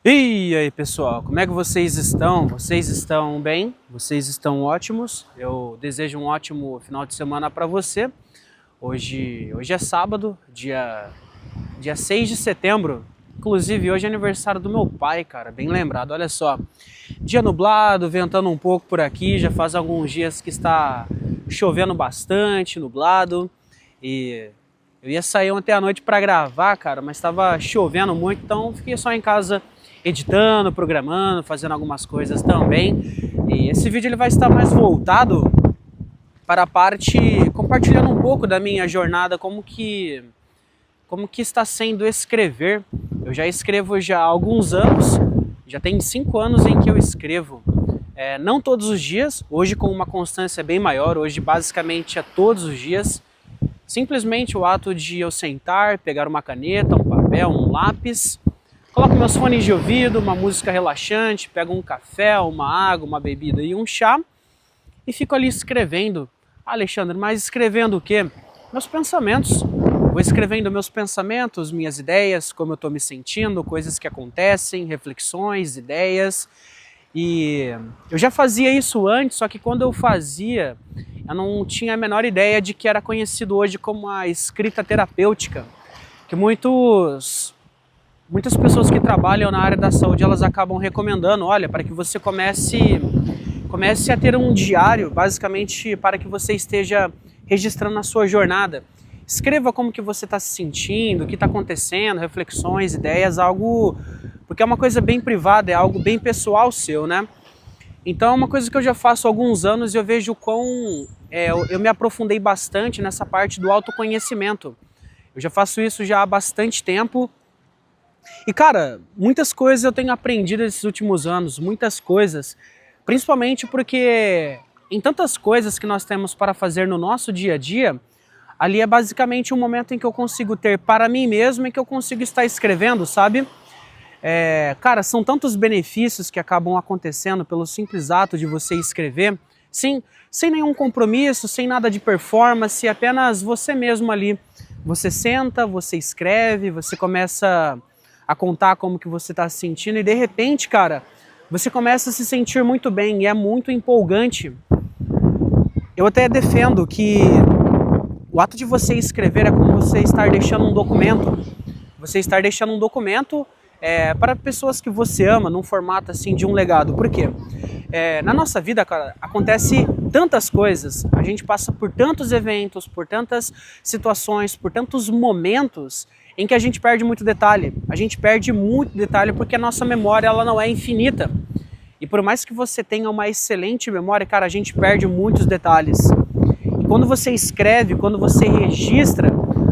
E aí pessoal, como é que vocês estão? Vocês estão bem? Vocês estão ótimos? Eu desejo um ótimo final de semana para você. Hoje é sábado, dia 6 de setembro. Inclusive hoje é aniversário do meu pai, cara, bem lembrado. Olha só, dia nublado, ventando um pouco por aqui. Já faz alguns dias que está chovendo bastante, nublado. E eu ia sair ontem à noite para gravar, cara, mas estava chovendo muito, então fiquei só em casa editando, programando, fazendo algumas coisas também. E esse vídeo ele vai estar mais voltado para a parte compartilhando um pouco da minha jornada, como que está sendo escrever. Eu já escrevo já há alguns anos, já tem 5 anos em que eu escrevo. Não todos os dias, hoje com uma constância bem maior, hoje basicamente é todos os dias. Simplesmente o ato de eu sentar, pegar uma caneta, um papel, um lápis, coloco meus fones de ouvido, uma música relaxante, pego um café, uma água, uma bebida e um chá e fico ali escrevendo. Alexandre, mas escrevendo o quê? Meus pensamentos. Vou escrevendo meus pensamentos, minhas ideias, como eu estou me sentindo, coisas que acontecem, reflexões, ideias. E eu já fazia isso antes, só que quando eu fazia, eu não tinha a menor ideia de que era conhecido hoje como a escrita terapêutica, que muitas pessoas que trabalham na área da saúde, elas acabam recomendando, olha, para que você comece a ter um diário, basicamente para que você esteja registrando a sua jornada. Escreva como que você está se sentindo, o que está acontecendo, reflexões, ideias, algo... Porque é uma coisa bem privada, é algo bem pessoal seu, né? Então é uma coisa que eu já faço há alguns anos e eu vejo eu me aprofundei bastante nessa parte do autoconhecimento. Eu já faço isso já há bastante tempo. E cara, muitas coisas eu tenho aprendido esses últimos anos, muitas coisas. Principalmente porque em tantas coisas que nós temos para fazer no nosso dia a dia, ali é basicamente um momento em que eu consigo ter para mim mesmo e que eu consigo estar escrevendo, sabe? Cara, são tantos benefícios que acabam acontecendo pelo simples ato de você escrever, sem nenhum compromisso, sem nada de performance, apenas você mesmo ali. Você senta, você escreve, você começa a contar como que você está se sentindo e de repente, cara, você começa a se sentir muito bem e é muito empolgante. Eu até defendo que o ato de você escrever é como você estar deixando um documento. Você estar deixando um documento para pessoas que você ama, num formato assim de um legado. Por quê? Na nossa vida, cara, acontece tantas coisas, a gente passa por tantos eventos, por tantas situações, por tantos momentos em que a gente perde muito detalhe. A gente perde muito detalhe porque a nossa memória ela não é infinita. E por mais que você tenha uma excelente memória, cara, a gente perde muitos detalhes. E quando você escreve, quando você registra,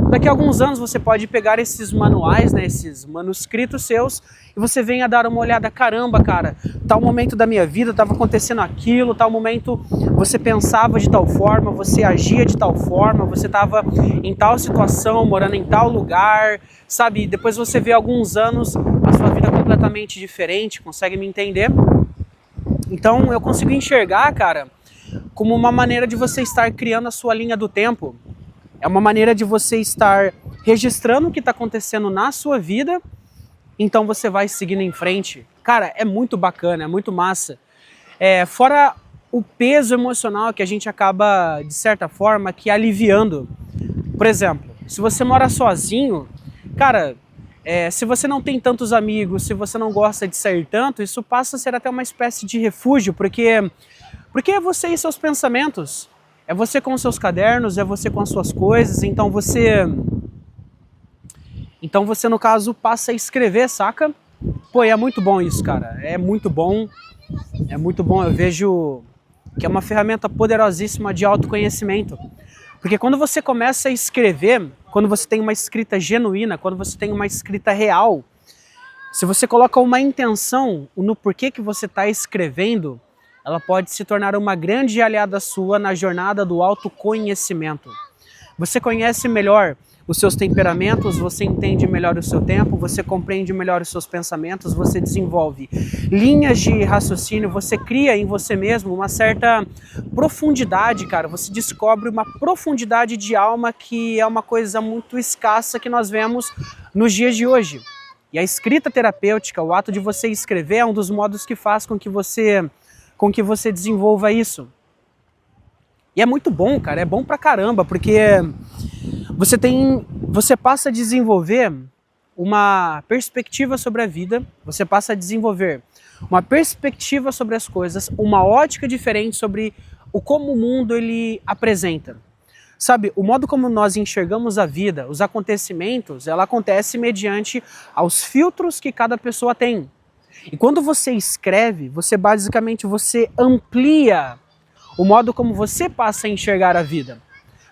daqui a alguns anos você pode pegar esses manuais, né, esses manuscritos seus, e você vem a dar uma olhada, caramba, cara, tal momento da minha vida estava acontecendo aquilo, tal momento você pensava de tal forma, você agia de tal forma, você estava em tal situação, morando em tal lugar, sabe? Depois você vê alguns anos a sua vida completamente diferente, consegue me entender? Então eu consigo enxergar, cara, como uma maneira de você estar criando a sua linha do tempo. É uma maneira de você estar registrando o que está acontecendo na sua vida, então você vai seguindo em frente. Cara, é muito bacana, é muito massa. Fora o peso emocional que a gente acaba, de certa forma, que aliviando. Por exemplo, se você mora sozinho, cara, se você não tem tantos amigos, se você não gosta de sair tanto, isso passa a ser até uma espécie de refúgio, porque é você e seus pensamentos. É você com os seus cadernos, é você com as suas coisas, então você no caso passa a escrever, saca? Pô, e é muito bom isso, cara, é muito bom, eu vejo que é uma ferramenta poderosíssima de autoconhecimento, porque quando você começa a escrever, quando você tem uma escrita genuína, quando você tem uma escrita real, se você coloca uma intenção no porquê que você está escrevendo, ela pode se tornar uma grande aliada sua na jornada do autoconhecimento. Você conhece melhor os seus temperamentos, você entende melhor o seu tempo, você compreende melhor os seus pensamentos, você desenvolve linhas de raciocínio, você cria em você mesmo uma certa profundidade, cara. Você descobre uma profundidade de alma que é uma coisa muito escassa que nós vemos nos dias de hoje. E a escrita terapêutica, o ato de você escrever, é um dos modos que faz com que você desenvolva isso. E é muito bom, cara, é bom pra caramba, porque você passa a desenvolver uma perspectiva sobre a vida, você passa a desenvolver uma perspectiva sobre as coisas, uma ótica diferente sobre como o mundo ele apresenta. Sabe, o modo como nós enxergamos a vida, os acontecimentos, ela acontece mediante aos filtros que cada pessoa tem. E quando você escreve, você basicamente amplia o modo como você passa a enxergar a vida.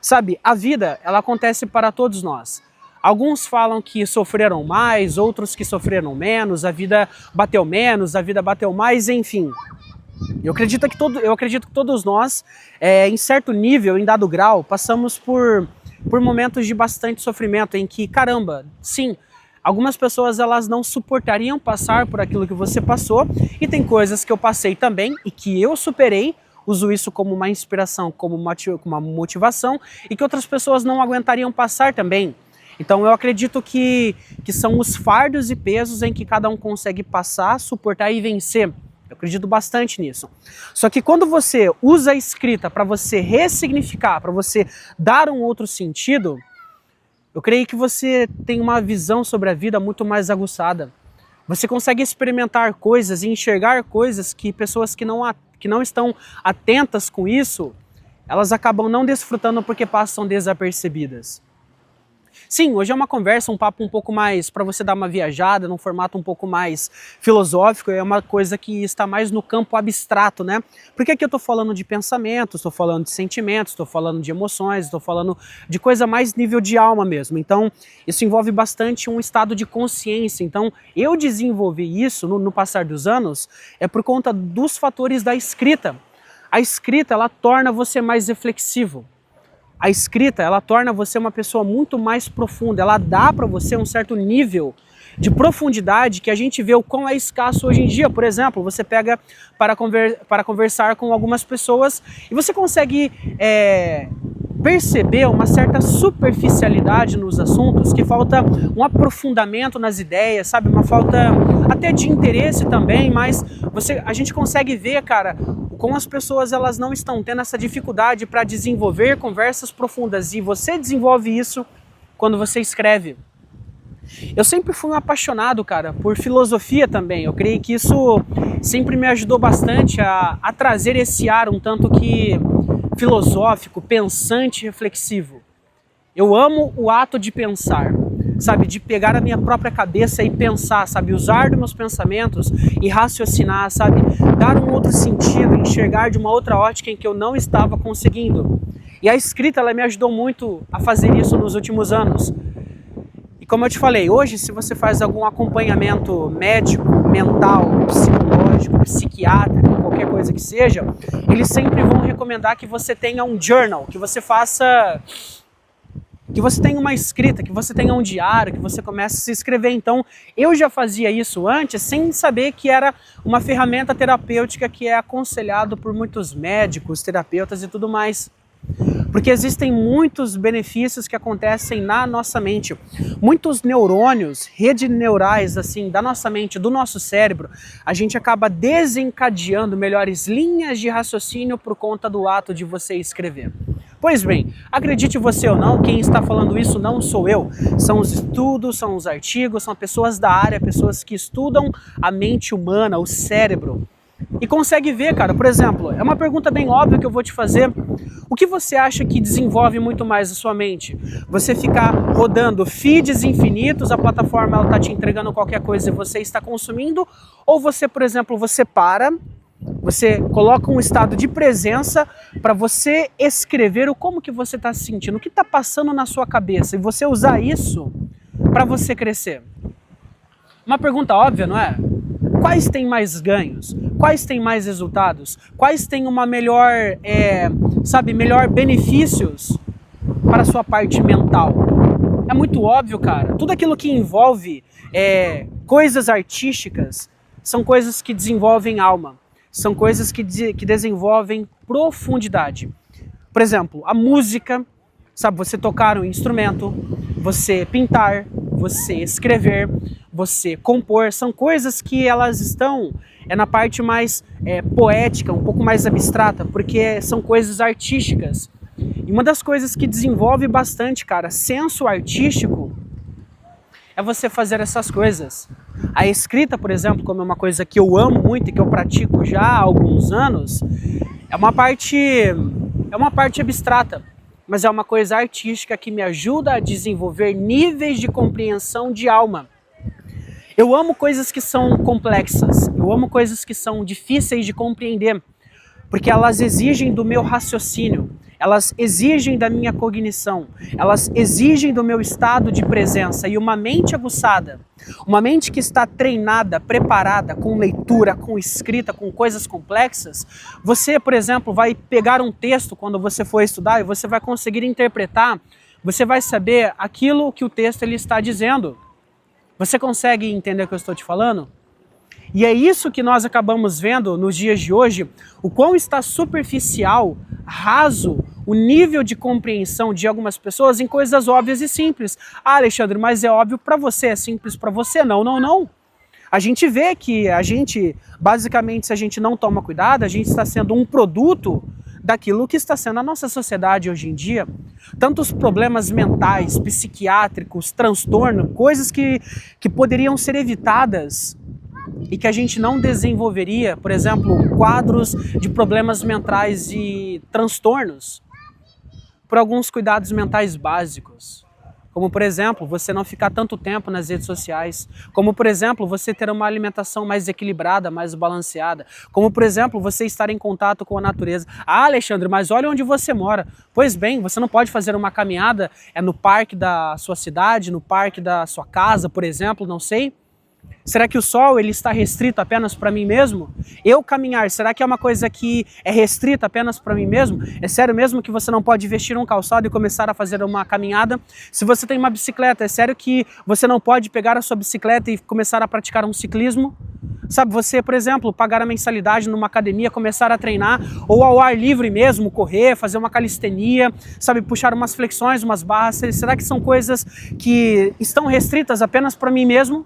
Sabe, a vida, ela acontece para todos nós. Alguns falam que sofreram mais, outros que sofreram menos, a vida bateu menos, a vida bateu mais, enfim. Eu acredito que todos nós, em certo nível, em dado grau, passamos por momentos de bastante sofrimento, em que, caramba, sim, algumas pessoas elas não suportariam passar por aquilo que você passou, e tem coisas que eu passei também e que eu superei, uso isso como uma inspiração, como uma motivação, e que outras pessoas não aguentariam passar também. Então eu acredito que são os fardos e pesos em que cada um consegue passar, suportar e vencer. Eu acredito bastante nisso. Só que quando você usa a escrita para você ressignificar, para você dar um outro sentido, eu creio que você tem uma visão sobre a vida muito mais aguçada. Você consegue experimentar coisas e enxergar coisas que pessoas que não estão atentas com isso, elas acabam não desfrutando porque passam desapercebidas. Sim, hoje é uma conversa, um papo um pouco mais para você dar uma viajada, num formato um pouco mais filosófico, é uma coisa que está mais no campo abstrato, né? Porque aqui eu estou falando de pensamentos, estou falando de sentimentos, estou falando de emoções, estou falando de coisa mais nível de alma mesmo. Então, isso envolve bastante um estado de consciência. Então, eu desenvolvi isso no passar dos anos por conta dos fatores da escrita. A escrita, ela torna você mais reflexivo. A escrita, ela torna você uma pessoa muito mais profunda, ela dá para você um certo nível de profundidade que a gente vê o quão é escasso hoje em dia. Por exemplo, você pega para conversar com algumas pessoas e você consegue perceber uma certa superficialidade nos assuntos, que falta um aprofundamento nas ideias, sabe? Uma falta até de interesse também, mas a gente consegue ver, cara, como as pessoas elas não estão tendo essa dificuldade para desenvolver conversas profundas, e você desenvolve isso quando você escreve. Eu sempre fui um apaixonado, cara, por filosofia também. Eu creio que isso sempre me ajudou bastante a trazer esse ar um tanto que filosófico, pensante, reflexivo. Eu amo o ato de pensar, sabe, de pegar a minha própria cabeça e pensar, sabe, usar dos meus pensamentos e raciocinar, sabe, dar um outro sentido, enxergar de uma outra ótica em que eu não estava conseguindo. E a escrita, ela me ajudou muito a fazer isso nos últimos anos. E como eu te falei, hoje, se você faz algum acompanhamento médico, mental, psicológico, psiquiátrico, qualquer coisa que seja, eles sempre vão recomendar que você tenha um journal, que você tenha uma escrita, que você tenha um diário, que você comece a se escrever. Então, eu já fazia isso antes, sem saber que era uma ferramenta terapêutica que é aconselhado por muitos médicos, terapeutas e tudo mais. Porque existem muitos benefícios que acontecem na nossa mente. Muitos neurônios, redes neurais assim, da nossa mente, do nosso cérebro, a gente acaba desencadeando melhores linhas de raciocínio por conta do ato de você escrever. Pois bem, acredite você ou não, quem está falando isso não sou eu. São os estudos, são os artigos, são pessoas da área, pessoas que estudam a mente humana, o cérebro. E consegue ver, cara, por exemplo, é uma pergunta bem óbvia que eu vou te fazer. O que você acha que desenvolve muito mais a sua mente? Você ficar rodando feeds infinitos, a plataforma ela tá te entregando qualquer coisa e você está consumindo? Ou você, por exemplo, você coloca um estado de presença para você escrever como que você está se sentindo, o que está passando na sua cabeça, e você usar isso para você crescer? Uma pergunta óbvia, não é? Quais têm mais ganhos? Quais têm mais resultados? Quais têm uma melhor benefícios para a sua parte mental? É muito óbvio, cara. Tudo aquilo que envolve coisas artísticas são coisas que desenvolvem alma. São coisas que desenvolvem profundidade. Por exemplo, a música, sabe, você tocar um instrumento, você pintar, você escrever, você compor, são coisas que elas estão na parte mais poética, um pouco mais abstrata, porque são coisas artísticas. E uma das coisas que desenvolve bastante, cara, senso artístico, é você fazer essas coisas. A escrita, por exemplo, como é uma coisa que eu amo muito e que eu pratico já há alguns anos, é uma parte abstrata, mas é uma coisa artística que me ajuda a desenvolver níveis de compreensão de alma. Eu amo coisas que são complexas, eu amo coisas que são difíceis de compreender, porque elas exigem do meu raciocínio, elas exigem da minha cognição, elas exigem do meu estado de presença. E uma mente aguçada, uma mente que está treinada, preparada, com leitura, com escrita, com coisas complexas, você, por exemplo, vai pegar um texto quando você for estudar e você vai conseguir interpretar, você vai saber aquilo que o texto ele está dizendo. Você consegue entender o que eu estou te falando? E é isso que nós acabamos vendo nos dias de hoje, o quão está superficial, raso, o nível de compreensão de algumas pessoas em coisas óbvias e simples. Ah, Alexandre, mas é óbvio para você, é simples para você. Não, não, não. A gente vê que basicamente, se a gente não toma cuidado, a gente está sendo um produto daquilo que está sendo a nossa sociedade hoje em dia. Tantos problemas mentais, psiquiátricos, transtorno, coisas que poderiam ser evitadas e que a gente não desenvolveria, por exemplo, quadros de problemas mentais e transtornos, por alguns cuidados mentais básicos. Como, por exemplo, você não ficar tanto tempo nas redes sociais. Como, por exemplo, você ter uma alimentação mais equilibrada, mais balanceada. Como, por exemplo, você estar em contato com a natureza. Ah, Alexandre, mas olha onde você mora. Pois bem, você não pode fazer uma caminhada no parque da sua cidade, no parque da sua casa, por exemplo, não sei. Será que o sol ele está restrito apenas para mim mesmo? Eu caminhar, será que é uma coisa que é restrita apenas para mim mesmo? É sério mesmo que você não pode vestir um calçado e começar a fazer uma caminhada? Se você tem uma bicicleta, é sério que você não pode pegar a sua bicicleta e começar a praticar um ciclismo? Sabe, você, por exemplo, pagar a mensalidade numa academia, começar a treinar, ou ao ar livre mesmo, correr, fazer uma calistenia, sabe, puxar umas flexões, umas barras, será que são coisas que estão restritas apenas para mim mesmo?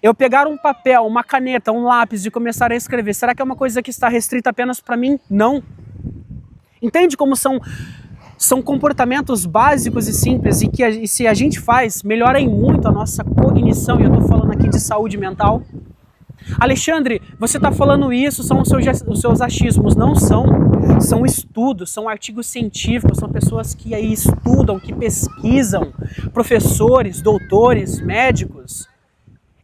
Eu pegar um papel, uma caneta, um lápis e começar a escrever, será que é uma coisa que está restrita apenas para mim? Não. Entende como são comportamentos básicos e simples e que se a gente faz, melhora em muito a nossa cognição, e eu estou falando aqui de saúde mental. Alexandre, você está falando isso, são os seus achismos. Não são. São estudos, são artigos científicos, são pessoas que aí estudam, que pesquisam, professores, doutores, médicos.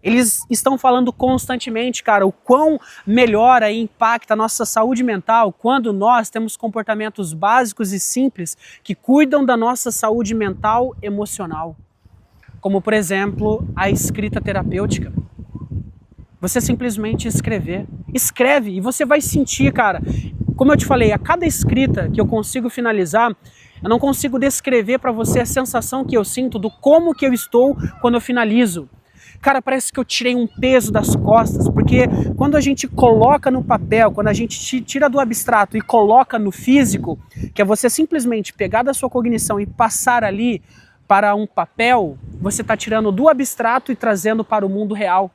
Eles estão falando constantemente, cara, o quão melhora e impacta a nossa saúde mental quando nós temos comportamentos básicos e simples que cuidam da nossa saúde mental emocional. Como, por exemplo, a escrita terapêutica. Você simplesmente escrever. Escreve e você vai sentir, cara. Como eu te falei, a cada escrita que eu consigo finalizar, eu não consigo descrever para você a sensação que eu sinto do como que eu estou quando eu finalizo. Cara, parece que eu tirei um peso das costas, porque quando a gente coloca no papel, quando a gente tira do abstrato e coloca no físico, que é você simplesmente pegar da sua cognição e passar ali para um papel, você está tirando do abstrato e trazendo para o mundo real.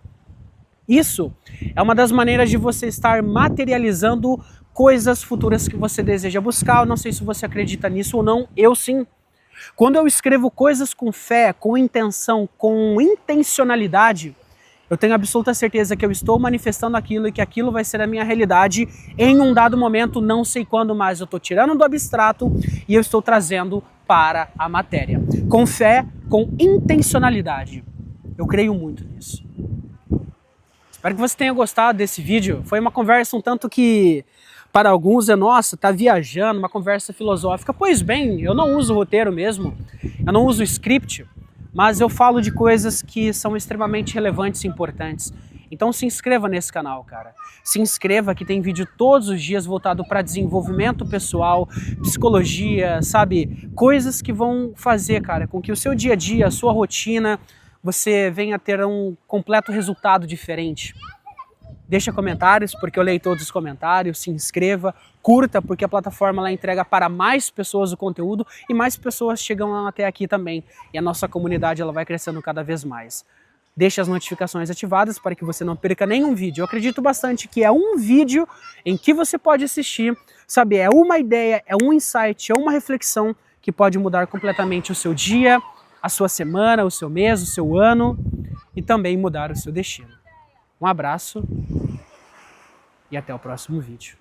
Isso é uma das maneiras de você estar materializando coisas futuras que você deseja buscar. Eu não sei se você acredita nisso ou não, eu sim. Quando eu escrevo coisas com fé, com intenção, com intencionalidade, eu tenho absoluta certeza que eu estou manifestando aquilo e que aquilo vai ser a minha realidade em um dado momento, não sei quando mais. Eu estou tirando do abstrato e eu estou trazendo para a matéria. Com fé, com intencionalidade. Eu creio muito nisso. Espero que você tenha gostado desse vídeo. Foi uma conversa um tanto que, para alguns, nossa, tá viajando, uma conversa filosófica. Pois bem, eu não uso roteiro mesmo, eu não uso script, mas eu falo de coisas que são extremamente relevantes e importantes. Então se inscreva nesse canal, cara. Se inscreva que tem vídeo todos os dias voltado para desenvolvimento pessoal, psicologia, sabe? Coisas que vão fazer, cara, com que o seu dia a dia, a sua rotina, você venha a ter um completo resultado diferente. Deixa comentários, porque eu leio todos os comentários, se inscreva, curta, porque a plataforma ela entrega para mais pessoas o conteúdo e mais pessoas chegam até aqui também. E a nossa comunidade ela vai crescendo cada vez mais. Deixe as notificações ativadas para que você não perca nenhum vídeo. Eu acredito bastante que é um vídeo em que você pode assistir, sabe? É uma ideia, é um insight, é uma reflexão que pode mudar completamente o seu dia, a sua semana, o seu mês, o seu ano e também mudar o seu destino. Um abraço e até o próximo vídeo.